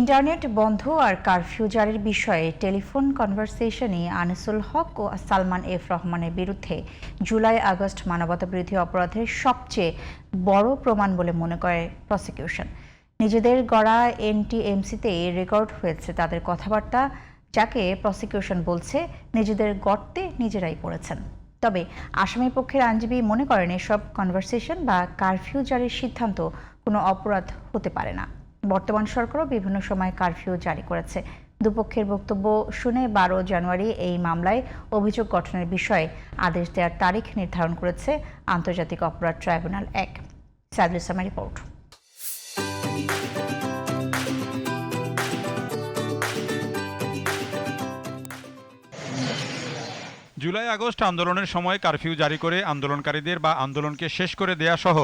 Internet বন্ধ আর curfew জারির বিষয়ে টেলিফোন কনভারসেশনে আনিসুল হক ও সালমান এফ রহমানের বিরুদ্ধে জুলাই আগস্ট মানবতাবিরোধী অপরাধের সবচেয়ে বড় প্রমাণ বলে মনে করে প্রসিকিউশন। নিজেদের গড়া এনটিএমসিতে রেকর্ড হয়েছে তাদের কথাবার্তা, যাকে প্রসিকিউশন বলছে নিজেদের গর্তে নিজেরাই পড়েছেন। তবে আসামি পক্ষের আইনজীবী মনে করেন এসব কনভারসেশন বা কারফিউ জারির সিদ্ধান্ত কোনো অপরাধ হতে পারে না। বর্তমান সরকারও বিভিন্ন সময় কারফিউ জারি করেছে। দুপক্ষের বক্তব্য শুনে 12 জানুয়ারি এই মামলায় অভিযোগ গঠনের বিষয়ে আদেশ দেওয়ার তারিখ নির্ধারণ করেছে আন্তর্জাতিক অপরাধ ট্রাইব্যুনাল 1। সাইদুল ইসলামের রিপোর্ট। জুলাই আগস্ট আন্দোলনের সময় কারফিউ জারি করে আন্দোলনকারীদের বা আন্দোলনকে শেষ করে দেয়া সহ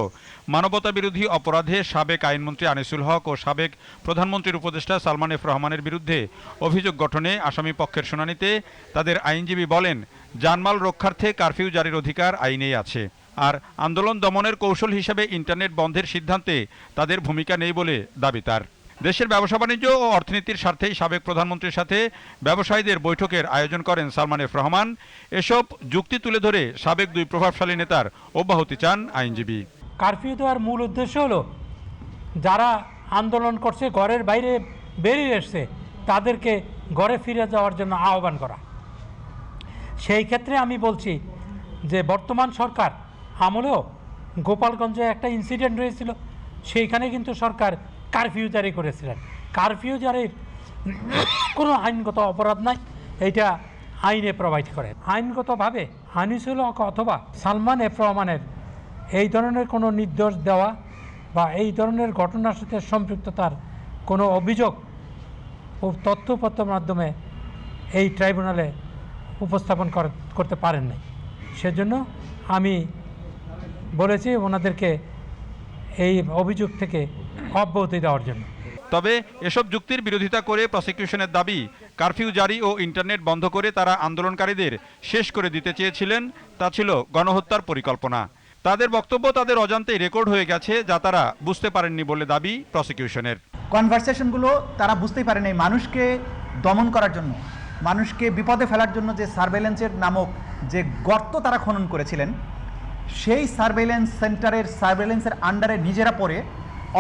মানবতাবিরোধী অপরাধে সাবেক আইনমন্ত্রী আনিসুল হক ও সাবেক প্রধানমন্ত্রীর উপদেষ্টা সালমান এফ রহমানের বিরুদ্ধে অভিযোগ গঠনে আসামি পক্ষের শুনানিতে তাদের আইনজীবী বলেন, জানমাল রক্ষার্থে কারফিউ জারির অধিকার আইনেই আছে, আর আন্দোলন দমনের কৌশল হিসেবে ইন্টারনেট বন্ধের সিদ্ধান্তে তাদের ভূমিকা নেই বলে দাবি তার। দেশের ব্যবসা বাণিজ্য ও অর্থনীতির স্বার্থেই সাবেক প্রধানমন্ত্রীর সাথে ব্যবসায়ীদের বৈঠকের আয়োজন করেন সালমান এফ রহমান। এসব যুক্তি তুলে ধরে সাবেক দুই প্রভাবশালী নেতার অব্যাহতি চান আইনজীবী। কারফিউ দেওয়ার মূল উদ্দেশ্য হলো যারা আন্দোলন করছে, ঘরের বাইরে বেরিয়ে এসছে, তাদেরকে ঘরে ফিরে যাওয়ার জন্য আহ্বান করা। সেই ক্ষেত্রে আমি বলছি যে বর্তমান সরকার আমলেও গোপালগঞ্জে একটা ইনসিডেন্ট হয়েছিল, সেইখানে কিন্তু সরকার কারফিউ জারি করেছিলেন। কারফিউ জারির কোনো আইনগত অপরাধ নাই, এটা আইনে প্রভাবিত করে। আইনগতভাবে আনিসুল হক অথবা সালমান এফ রহমানের এই ধরনের কোনো নির্দেশ দেওয়া বা এই ধরনের ঘটনার সাথে সম্পৃক্ততার কোনো অভিযোগ ও তথ্যপত্রের মাধ্যমে এই ট্রাইব্যুনালে উপস্থাপন করতে পারেন নাই। সেজন্য আমি বলেছি ওনাদেরকে এই অভিযোগ থেকে অব্যাহতি দেওয়ার জন্য। তবে এসব যুক্তির বিরোধিতা করে প্রসিকিউশনের দাবি, কারফিউ জারি ও ইন্টারনেট বন্ধ করে তারা আন্দোলনকারীদের শেষ করে দিতে চেয়েছিলেন, তা ছিল গণহত্যার পরিকল্পনা। তাদের বক্তব্য তাদের অজান্তেই রেকর্ড হয়ে গেছে, যা তারা বুঝতে পারেননি বলে দাবি প্রসিকিউশনের। কনভারসেশনগুলো তারা বুঝতেই পারেনি মানুষকে দমন করার জন্য, মানুষকে বিপদে ফেলার জন্য যে সার্ভেলেন্সের নামক যে গর্ত তারা খনন করেছিলেন, সেই সার্ভেলেন্স সেন্টারের সার্ভেলেন্সের আন্ডারে নিজেরা পড়ে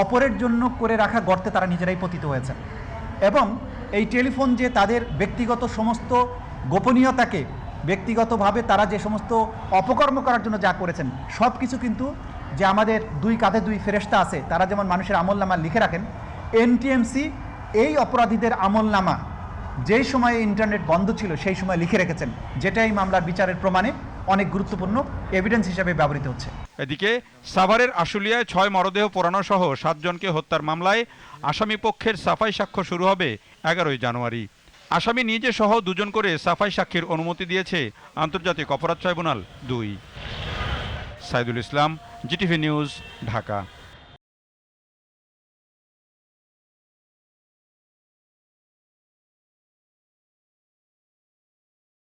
অপরের জন্য করে রাখা গর্তে তারা নিজেরাই পতিত হয়েছেন। এবং এই টেলিফোন যে তাদের ব্যক্তিগত সমস্ত গোপনীয়তাকে ব্যক্তিগতভাবে তারা যে সমস্ত অপকর্ম করার জন্য যা করেছেন, সব কিছু কিন্তু যে আমাদের দুই কাঁধে দুই ফেরেশতা আছে, তারা যেমন মানুষের আমলনামা লিখে রাখেন, এনটিএমসি এই অপরাধীদের আমলনামা যেই সময়ে ইন্টারনেট বন্ধ ছিল সেই সময় লিখে রেখেছেন, যেটা এই মামলার বিচারের প্রমাণে অনেক গুরুত্বপূর্ণ এভিডেন্স হিসেবে ব্যবহৃত হচ্ছে। এদিকে সাভারের আশুলিয়ায় 6 মরদেহ পোড়ানো সহ 7 জনকে হত্যার মামলায় আসামি পক্ষের সাফাই সাক্ষ্য শুরু হবে 11 জানুয়ারি। আসামি নিজে সহ 2 জন করে সাফাই সাক্ষীর অনুমতি দিয়েছে আন্তর্জাতিক অপরাধ tribunal 2। Saidul Islam, GTV news, Dhaka.